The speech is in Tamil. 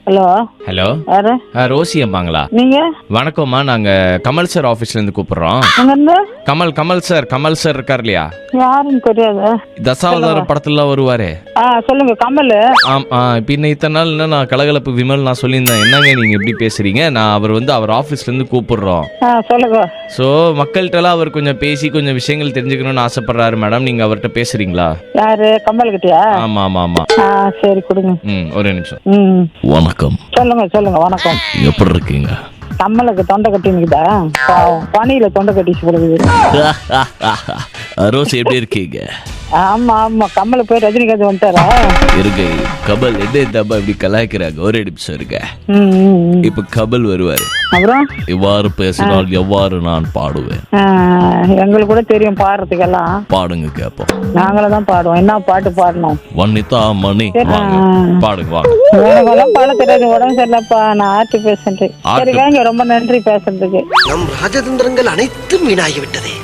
ஹலோ ஹலோ யாரு? ரோசி அம்மாங்களா? நீங்க வணக்கம்மா, நாங்க கமல் சார் ஆபீஸ்ல இருந்து கூப்பிடுறோம். அங்க இருந்து கமல் சார் இருக்கார் இல்லையா? யாருன்னு தெரியாது. தசாவதாரம் படத்துல வருவாரு. சொல்லுங்க கமல். பின்ன இத்தனை நாள் என்ன நான் கலகலப்பு விமல் நான் சொல்லியிருந்தேன். என்னங்க நீங்க எப்படி பேசுறீங்க? நான் அவர் ஆபீஸ்ல இருந்து கூப்பிடுறோம். சொல்லுங்க. ஸோ மக்கள்கிட்ட அவர் கொஞ்சம் பேசி கொஞ்சம் விஷயங்கள் தெரிஞ்சுக்கணும்னு ஆசைப்படுறாரு மேடம். நீங்க அவர்கிட்ட பேசுறீங்களா? யாரு? கமல் கிட்டயா? ஆமா ஆமா ஆமா. சரி கொடுங்க. ஒரு நிமிஷம். வணக்கம். சொல்லுங்க வணக்கம். எப்படி இருக்கீங்க? கமலுக்கு தொண்டை கட்டினுக்குதா? பனியில தொண்டை கட்டிச்சு கொடுக்குது. ரோஸ் எப்படி இருக்கீங்க? ஆமா கமல் போய் ரஜினிகாந்த் வந்துட்டாரா? இருக்கு. கமல் என்ன தப்பா இப்படி கலாய்க்கிறாங்க? ஒரே நிமிஷம் இருக்க. இப்ப கமல் வருவாரு. அப்புறம் எவ்வாறு பேசினால் எவ்வாறு நான் பாடுவேன். எங்களுக்கு கூட தெரியும் பாடுறதுக்கெல்லாம். பாடுங்க கேப்போம். நாங்களும் தான் பாடுவோம். என்ன பாட்டு பாடணும்? வன்னிதா மணி பாடுங்க வாங்க. உனக்கெல்லாம் பாட தெரியாது, உடம்பு சரியில்லப்பா. நான் ஆர்ட் பேஷண்ட். சரி வாங்க, ரொம்ப நன்றி பேசுறதுக்கு. நம் ராஜதந்திரங்கள் அனைத்தும் வீணாகிவிட்டதே.